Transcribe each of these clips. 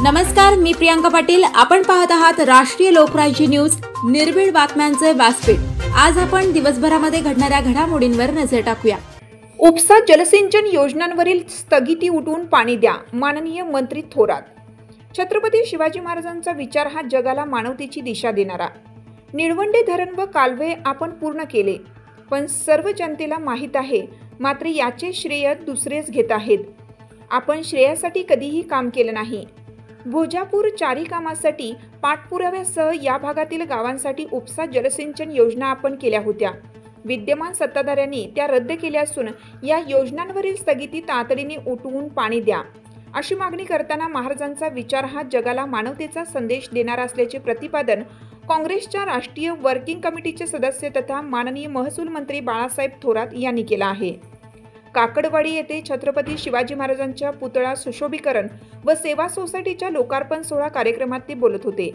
नमस्कार, मी प्रियांका पाटील। आपण पाहत आहात राष्ट्रीय लोकराज्य न्यूज, निर्भीड बातम्यांचे व्यासपीठ। आज आपण दिवसभरामध्ये घडणाऱ्या घडामोडींवर नजर टाकूया। उपसा जलसिंचन योजनांवरील स्थगिती उठवून पाणी द्या, माननीय मंत्री थोरात। छत्रपती शिवाजी महाराजांचा विचार हा जगाला मानवतेची दिशा देणारा। निळवंडे धरण व कालवे आपण पूर्ण केले, पण सर्व जनतेला माहीत आहे, मात्र याचे श्रेय दुसरेच घेत आहेत। आपण श्रेयासाठी कधीही काम केलं नाही। भोजापूर चारी कामासाठी पाठपुराव्यासह या भागातील गावांसाठी उपसा जलसिंचन योजना आपण केल्या होत्या। विद्यमान सत्ताधाऱ्यांनी त्या रद्द केल्या असून या योजनांवरील स्थगिती तातडीने उठवून पाणी द्या, अशी मागणी करताना महाराजांचा विचार हा जगाला मानवतेचा संदेश देणारा असल्याचे प्रतिपादन काँग्रेसच्या राष्ट्रीय वर्किंग कमिटीचे सदस्य तथा माननीय महसूल मंत्री बाळासाहेब थोरात यांनी केला आहे। काकडवाडी येथे छत्रपती शिवाजी महाराजांच्या पुतळा सुशोभीकरण व सेवा सोसायटीच्या लोकार्पण सोहळा कार्यक्रमात ते बोलत होते।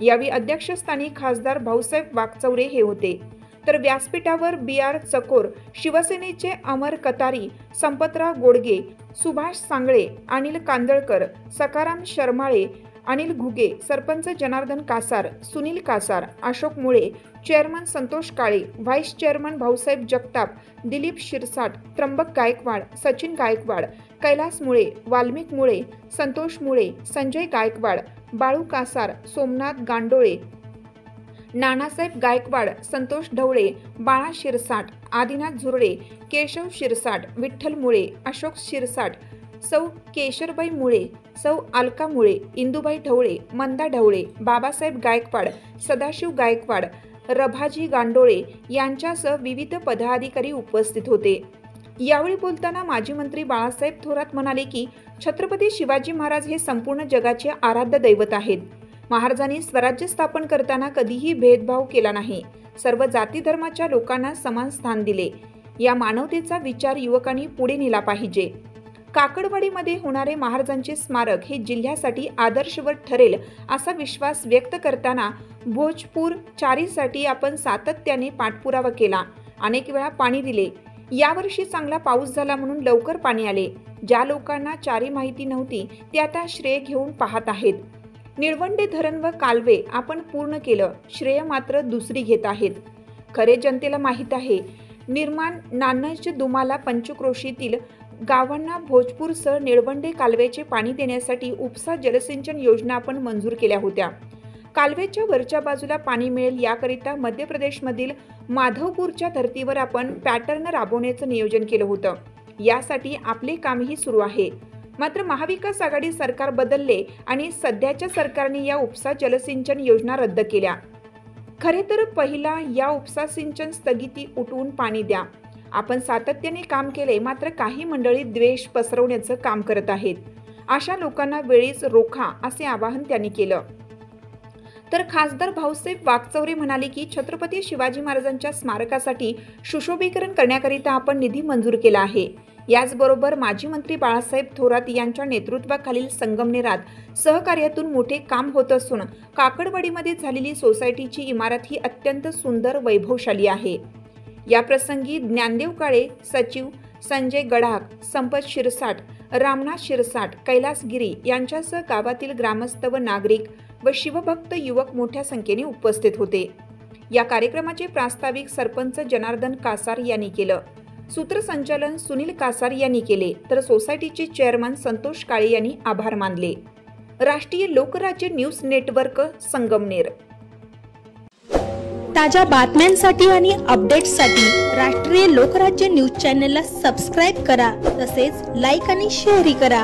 यावेळी अध्यक्षस्थानी खासदार भाऊसाहेब वाकचौरे हे होते, तर व्यासपीठावर BR चकोर, शिवसेनेचे अमर कतारी, संपतराव गोडगे, सुभाष सांगळे, अनिल कांदळकर, सकाराम शर्माळे, अनिल घुगे, सरपंच जनार्दन कासार, सुनील कासार, अशोक मुळे, चेअरमन संतोष काळे, व्हाईस चेअरमन भाऊसाहेब जगताप, दिलीप शिरसाट, त्र्यंबक गायकवाड, सचिन गायकवाड, कैलास मुळे, वाल्मिक मुळे, संतोष मुळे, संजय गायकवाड, बाळू कासार, सोमनाथ गांडोळे, नानासाहेब गायकवाड, संतोष ढवळे, बाळा शिरसाट, आदिनाथ झुरडे, केशव शिरसाट, विठ्ठल मुळे, अशोक शिरसाट, सौ केशरबाई मुळे, सौ अलका मुळे, इंदुबाई ढवळे, मंदा ढवळे, बाबासाहेब गायकवाड, सदाशिव गायकवाड, रभाजी गांडोळे यांच्यासह विविध पदाधिकारी उपस्थित होते। यावेळी बोलताना माजी मंत्री बाळासाहेब थोरात म्हणाले की छत्रपती शिवाजी महाराज हे संपूर्ण जगाचे आराध्य दैवत आहेत। महाराजांनी स्वराज्य स्थापन करताना कधीही भेदभाव केला नाही, सर्व जाती धर्माच्या लोकांना समान स्थान दिले। या मानवतेचा विचार युवकांनी पुढे नेला पाहिजे। काकडवाडीमध्ये होणारे महाराजांचे स्मारक हे जिल्ह्यासाठी आदर्शवत ठरेल असा विश्वास व्यक्त करताना भोजपूर चारीसाठी आपण सातत्याने पाठपुरावा केला, अनेक वेळा पाणी दिले। यावर्षी चांगला पाऊस झाला म्हणून लवकर पाणी आले। ज्या लोकांना चारी माहिती नव्हती ते आता श्रेय घेऊन पाहत आहेत। निळवंडे धरण व कालवे आपण पूर्ण केलं, श्रेय मात्र दुसरी घेत आहेत। खरे जनतेला माहीत आहे। निर्माण नानज दुमाला पंचक्रोशीतील गावांना भोजपूरसह निळवंडे कालव्याचे पाणी देण्यासाठी उपसा जलसिंचन योजना आपण मंजूर केल्या होत्या। कालव्याच्या वरच्या बाजूला पाणी मिळेल याकरिता मध्य प्रदेशमधील माधवपूरच्या धर्तीवर आपण पॅटर्न राबवण्याचं नियोजन केलं होतं। यासाठी आपले कामही सुरू आहे, मात्र महाविकास आघाडी सरकार बदलले आणि सध्याच्या सरकारने या उपसा जलसिंचन योजना रद्द केल्या। खरे तर पहिला या उपसा सिंचन स्थगिती उठवून पाणी द्या। आपण सातत्याने काम केले, मात्र काही मंडळी द्वेष पसरवण्याचं काम करत आहेत। अशा लोकांना वेळीच रोखा, असे आवाहन त्यांनी केलं। तर खासदार भाऊसाहेब वाकचौरे म्हणाले की छत्रपती शिवाजी महाराजांच्या स्मारकासाठी सुशोभीकरण करण्याकरिता आपण निधी मंजूर केला आहे। याचबरोबर माजी मंत्री बाळासाहेब थोरात यांच्या नेतृत्वाखालील संगमनेरात सहकार्यातून मोठे काम होत असून काकडवाडीमध्ये झालेली सोसायटीची इमारत ही अत्यंत सुंदर वैभवशाली आहे। या प्रसंगी ज्ञानदेव काळे, सचिव संजय गडाख, संपत शिरसाट, रामनाथ शिरसाट, कैलास गिरी यांच्यासह गावातील ग्रामस्थ व नागरिक व शिवभक्त युवक मोठ्या संख्येने उपस्थित होते। या कार्यक्रमाचे प्रास्ताविक सरपंच जनार्दन कासार यांनी केलं। सूत्रसंचालन सुनील कासार यांनी केले, तर सोसायटीचे चेअरमन संतोष काळे यांनी आभार मानले। राष्ट्रीय लोकराज्य न्यूज नेटवर्क, संगमनेर। ताज्या बातम्यांसाठी आणि अपडेट्ससाठी राष्ट्रीय लोकराज्य न्यूज चॅनलला सबस्क्राईब करा, तसेच लाईक आणि शेअरही करा।